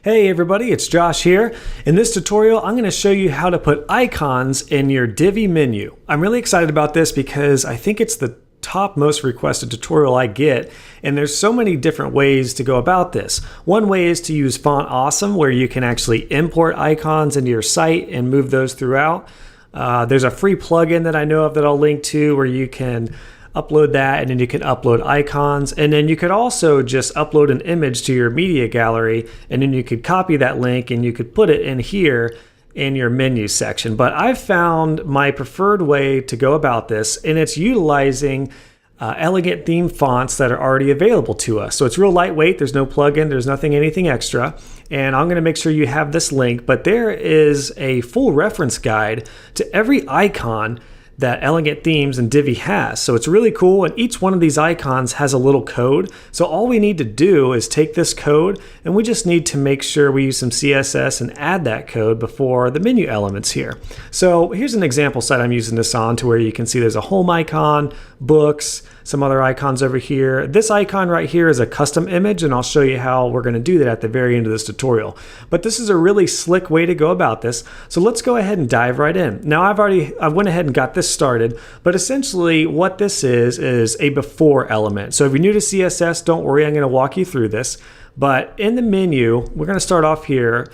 Hey everybody, it's Josh here. In this tutorial, I'm going to show you how to put icons in your Divi menu. I'm really excited about this because I think it's the top most requested tutorial I get, and there's so many different ways to go about this. One way is to use Font Awesome, where you can actually import icons into your site and move those throughout. There's a free plugin that I know of that I'll link to where you can upload that, and then you can upload icons, and then you could also just upload an image to your media gallery, and then you could copy that link and you could put it in here in your menu section. But I've found my preferred way to go about this, and it's utilizing elegant theme fonts that are already available to us. So it's real lightweight, there's no plugin, there's anything extra, and I'm going to make sure you have this link, but there is a full reference guide to every icon that Elegant Themes and Divi has. So it's really cool, and each one of these icons has a little code. So all we need to do is take this code, and we just need to make sure we use some CSS and add that code before the menu elements here. So here's an example site I'm using this on, to where you can see there's a home icon, books, some other icons over here. This icon right here is a custom image, and I'll show you how we're going to do that at the very end of this tutorial. But this is a really slick way to go about this. So let's go ahead and dive right in. Now I went ahead and got this started, but essentially what this is a before element. So if you're new to CSS, don't worry, I'm going to walk you through this. But in the menu, we're going to start off here.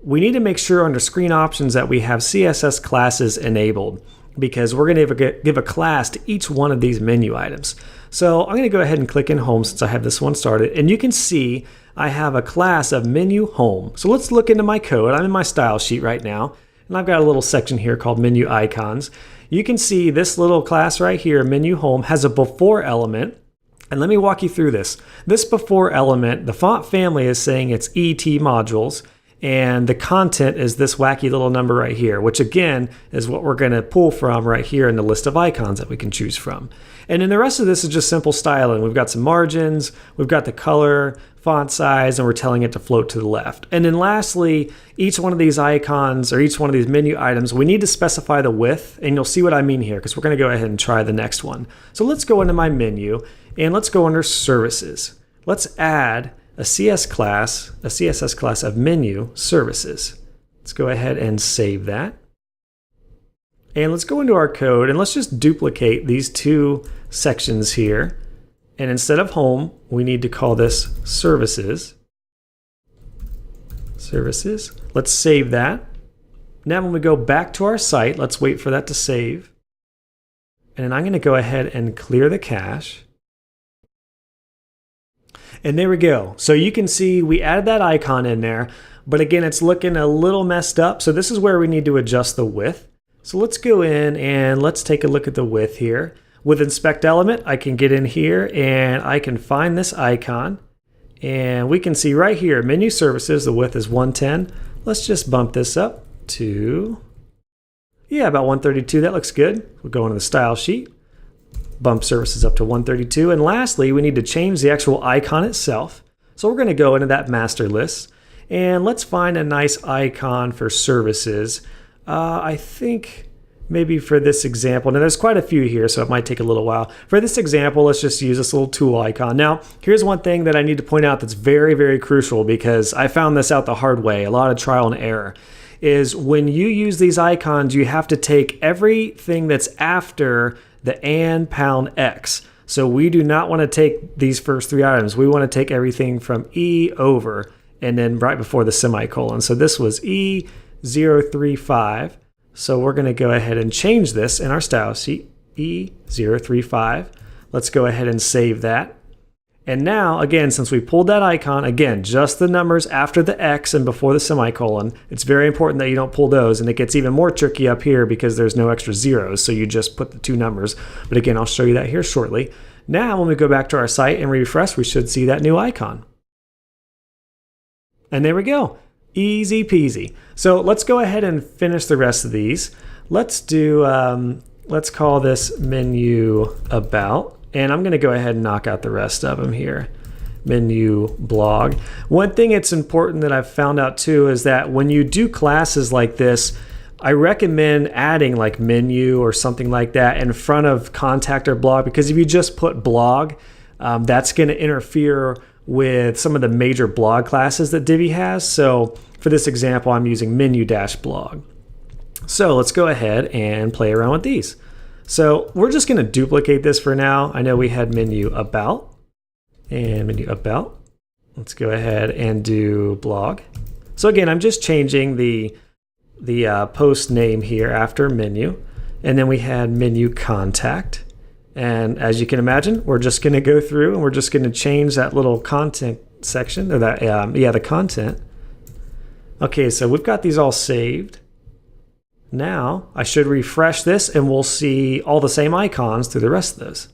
We need to make sure under screen options that we have CSS classes enabled, because we're going to give a class to each one of these menu items. So I'm going to go ahead and click in home since I have this one started, and you can see I have a class of menu home. So let's look into my code. I'm in my style sheet right now, and I've got a little section here called menu icons. You can see this little class right here, menu home, has a before element. And let me walk you through this. This before element, the font family is saying it's ET modules, and the content is this wacky little number right here, which again is what we're going to pull from right here in the list of icons that we can choose from. And then the rest of this is just simple styling. We've got some margins, we've got the color, font size, and we're telling it to float to the left. And then lastly, each one of these icons or each one of these menu items, we need to specify the width, and you'll see what I mean here because we're going to go ahead and try the next one. So let's go into my menu and let's go under services. Let's add a CSS class of menu services. Let's go ahead and save that. And let's go into our code and let's just duplicate these two sections here. And instead of home, we need to call this services. Services. Let's save that. Now when we go back to our site, let's wait for that to save. And then I'm going to go ahead and clear the cache. And there we go. So you can see we added that icon in there, but again, it's looking a little messed up. So this is where we need to adjust the width. So let's go in and let's take a look at the width here. With inspect element, I can get in here and I can find this icon, and we can see right here, menu services, the width is 110. Let's just bump this up to, about 132. That looks good. We'll go into the style sheet. Bump services up to 132. And lastly, we need to change the actual icon itself. So we're going to go into that master list and let's find a nice icon for services. I think maybe for this example, now there's quite a few here, so it might take a little while. For this example, let's just use this little tool icon. Now, here's one thing that I need to point out that's very, very crucial, because I found this out the hard way, a lot of trial and error, is when you use these icons, you have to take everything that's after the and pound X. So we do not want to take these first three items. We want to take everything from E over and then right before the semicolon. So this was E035. So we're going to go ahead and change this in our style sheet, E035. Let's go ahead and save that. And now, again, since we pulled that icon, again, just the numbers after the X and before the semicolon, it's very important that you don't pull those, and it gets even more tricky up here because there's no extra zeros, so you just put the two numbers. But again, I'll show you that here shortly. Now, when we go back to our site and refresh, we should see that new icon. And there we go. Easy peasy. So let's go ahead and finish the rest of these. Let's do, let's call this menu about. And I'm going to go ahead and knock out the rest of them here. Menu blog. One thing it's important that I've found out too is that when you do classes like this, I recommend adding like menu or something like that in front of contact or blog, because if you just put blog, that's going to interfere with some of the major blog classes that Divi has. So for this example, I'm using menu-blog. So let's go ahead and play around with these. So we're just going to duplicate this for now. I know we had menu about and menu about. Let's go ahead and do blog. So again, I'm just changing the post name here after menu. And then we had menu contact. And as you can imagine, we're just going to go through and we're just going to change that little content section, or that, the content. Okay, so we've got these all saved. Now I should refresh this and we'll see all the same icons through the rest of this.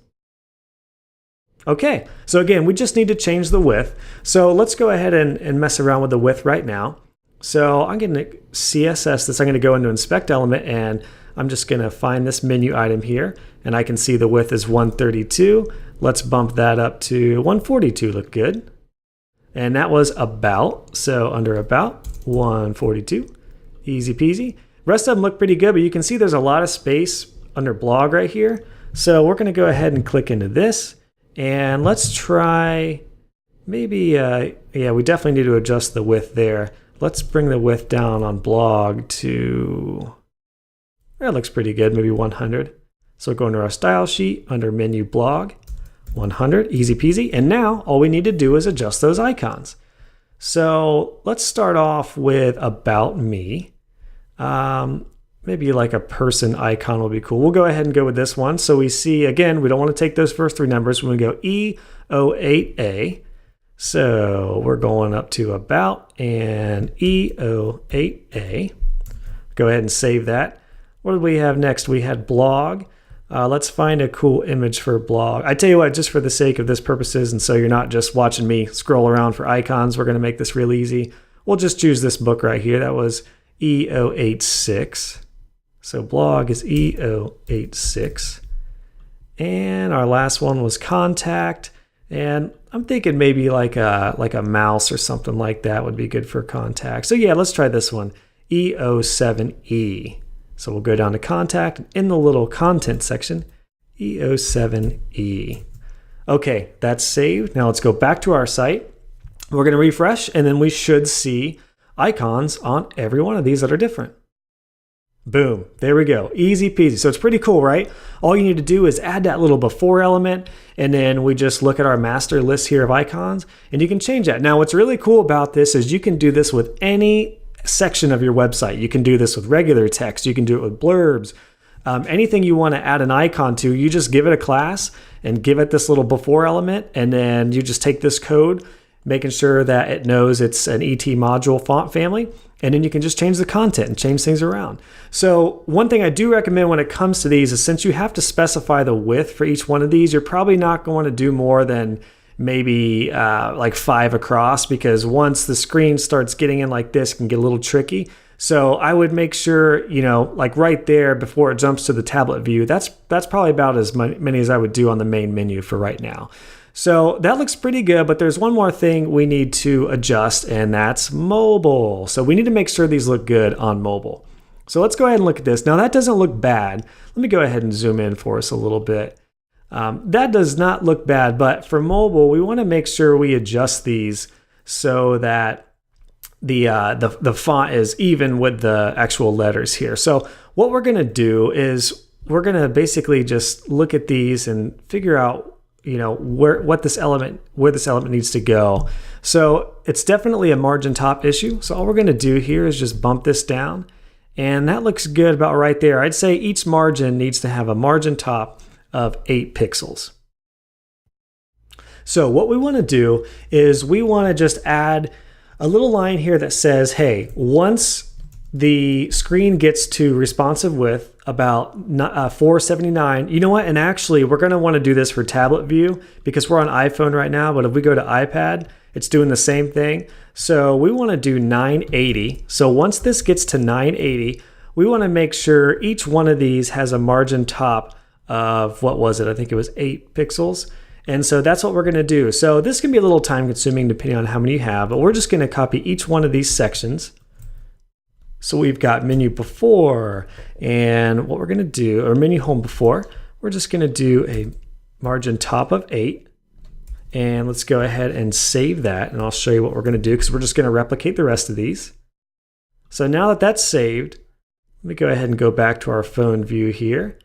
Okay, so again, we just need to change the width. So let's go ahead and mess around with the width right now. So I'm going to CSS this. I'm going to go into inspect element and I'm just going to find this menu item here, and I can see the width is 132. Let's bump that up to 142. Look good. And that was about. So under about 142, easy peasy. Rest of them look pretty good, but you can see there's a lot of space under blog right here. So we're going to go ahead and click into this, and let's try maybe, yeah, we definitely need to adjust the width there. Let's bring the width down on blog to, that looks pretty good, maybe 100. So go into our style sheet under menu blog, 100, easy peasy. And now all we need to do is adjust those icons. So let's start off with about me. Maybe like a person icon will be cool. We'll go ahead and go with this one. So we see, again, we don't want to take those first three numbers. We're going to go E08A. So we're going up to about and E08A. Go ahead and save that. What did we have next? We had blog. Let's find a cool image for blog. I tell you what, just for the sake of this purposes, and so you're not just watching me scroll around for icons, we're going to make this real easy. We'll just choose this book right here. That was E086. So blog is E086. And our last one was contact. And I'm thinking maybe like a mouse or something like that would be good for contact. So yeah, let's try this one, E07E. So we'll go down to contact, in the little content section, E07E. Okay, that's saved. Now let's go back to our site. We're going to refresh, and then we should see icons on every one of these that are different. Boom, there we go, easy peasy. So it's pretty cool, right? All you need to do is add that little before element, and then we just look at our master list here of icons, and you can change that. Now what's really cool about this is you can do this with any section of your website. You can do this with regular text, you can do it with blurbs, anything you want to add an icon to, you just give it a class and give it this little before element, and then you just take this code, making sure that it knows it's an ET module font family, and then you can just change the content and change things around. So one thing I do recommend when it comes to these is, since you have to specify the width for each one of these, you're probably not going to do more than maybe like 5 across, because once the screen starts getting in like this, it can get a little tricky. So I would make sure, like right there before it jumps to the tablet view, that's probably about as many as I would do on the main menu for right now. So that looks pretty good, but there's one more thing we need to adjust, and that's mobile. So we need to make sure these look good on mobile. So let's go ahead and look at this. Now that doesn't look bad. Let me go ahead and zoom in for us a little bit. That does not look bad, but for mobile, we want to make sure we adjust these so that the font is even with the actual letters here. So what we're going to do is we're going to basically just look at these and figure out where this element needs to go. So it's definitely a margin top issue. So all we're going to do here is just bump this down, and that looks good about right there. I'd say each margin needs to have a margin top of 8 pixels. So what we want to do is we want to just add a little line here that says, hey, once the screen gets to responsive width about 479, you know what? And actually, we're going to want to do this for tablet view because we're on iPhone right now. But if we go to iPad, it's doing the same thing. So we want to do 980. So once this gets to 980, we want to make sure each one of these has a margin top of, what was it? I think it was 8 pixels. And so that's what we're going to do. So this can be a little time consuming depending on how many you have, but we're just going to copy each one of these sections. So we've got menu before, and what we're going to do, or menu home before, we're just going to do a margin top of 8. And let's go ahead and save that, and I'll show you what we're going to do because we're just going to replicate the rest of these. So now that that's saved, let me go ahead and go back to our phone view here,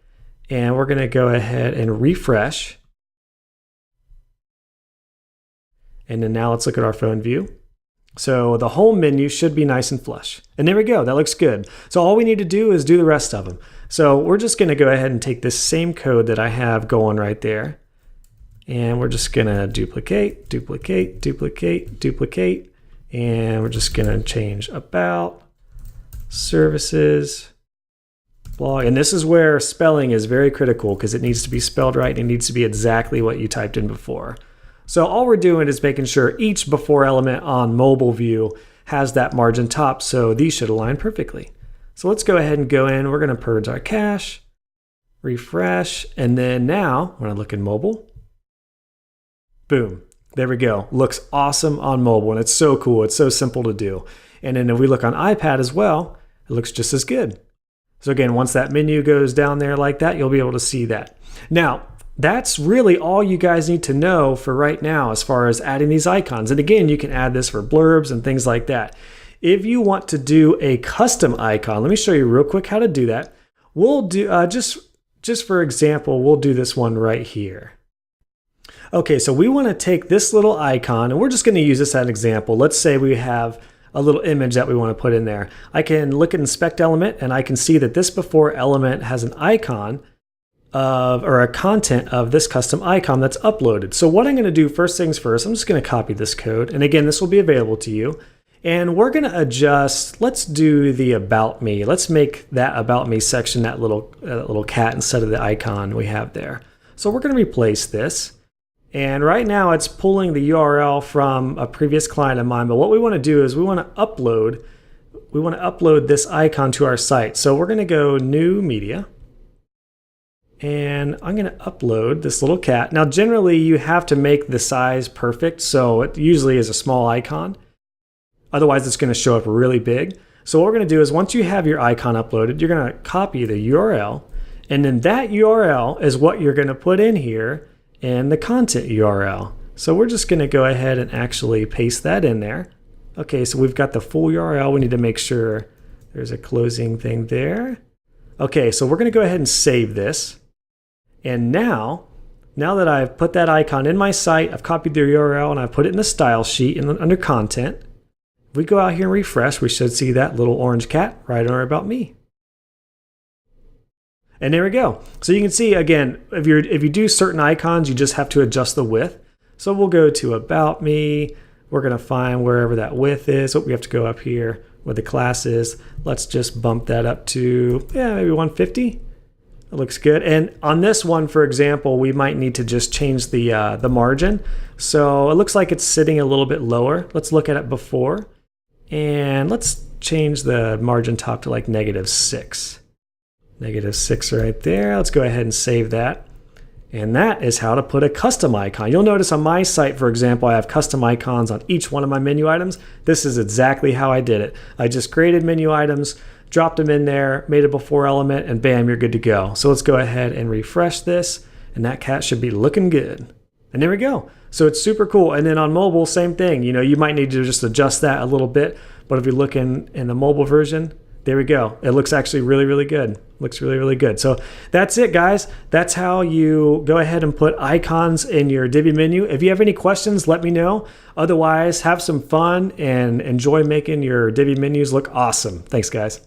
and we're going to go ahead and refresh. And then now let's look at our phone view. So the home menu should be nice and flush. And there we go, that looks good. So all we need to do is do the rest of them. So we're just going to go ahead and take this same code that I have going right there. And we're just going to duplicate, duplicate, duplicate, duplicate. And we're just going to change about, services, blog. And this is where spelling is very critical because it needs to be spelled right. And it needs to be exactly what you typed in before. So all we're doing is making sure each before element on mobile view has that margin top. So these should align perfectly. So let's go ahead and go in. We're going to purge our cache, refresh. And then now when I look in mobile, boom, there we go. Looks awesome on mobile. And it's so cool. It's so simple to do. And then if we look on iPad as well, it looks just as good. So again, once that menu goes down there like that, you'll be able to see that. Now, that's really all you guys need to know for right now as far as adding these icons. And again, you can add this for blurbs and things like that. If you want to do a custom icon, let me show you real quick how to do that. We'll do, just for example, we'll do this one right here. Okay, so we want to take this little icon and we're just going to use this as an example. Let's say we have a little image that we want to put in there. I can look at inspect element and I can see that this before element has an icon or a content of this custom icon that's uploaded. So what I'm going to do, first things first, I'm just going to copy this code. And again, this will be available to you. And we're going to adjust, let's do the about me. Let's make that about me section that little cat instead of the icon we have there. So we're going to replace this. And right now it's pulling the URL from a previous client of mine. But what we want to do is we want to upload this icon to our site. So we're going to go new media. And I'm going to upload this little cat. Now, generally, you have to make the size perfect, so it usually is a small icon. Otherwise, it's going to show up really big. So what we're going to do is once you have your icon uploaded, you're going to copy the URL, and then that URL is what you're going to put in here in the content URL. So we're just going to go ahead and actually paste that in there. Okay, so we've got the full URL. We need to make sure there's a closing thing there. Okay, so we're going to go ahead and save this. And now that I've put that icon in my site, I've copied the URL and I've put it in the style sheet and under content. If we go out here and refresh, we should see that little orange cat right on about me. And there we go. So you can see again, if you do certain icons, you just have to adjust the width. So we'll go to about me. We're going to find wherever that width is. So we have to go up here where the class is. Let's just bump that up to maybe 150. It looks good. And on this one, for example, we might need to just change the margin. So it looks like it's sitting a little bit lower. Let's look at it before. And let's change the margin top to like -6. -6 right there. Let's go ahead and save that. And that is how to put a custom icon. You'll notice on my site, for example, I have custom icons on each one of my menu items. This is exactly how I did it. I just created menu items, dropped them in there, made a before element, and bam, you're good to go. So let's go ahead and refresh this, and that cat should be looking good. And there we go. So it's super cool. And then on mobile, same thing. You know, you might need to just adjust that a little bit, but if you look in the mobile version, there we go. It looks actually really, really good. Looks really, really good. So that's it, guys. That's how you go ahead and put icons in your Divi menu. If you have any questions, let me know. Otherwise, have some fun and enjoy making your Divi menus look awesome. Thanks, guys.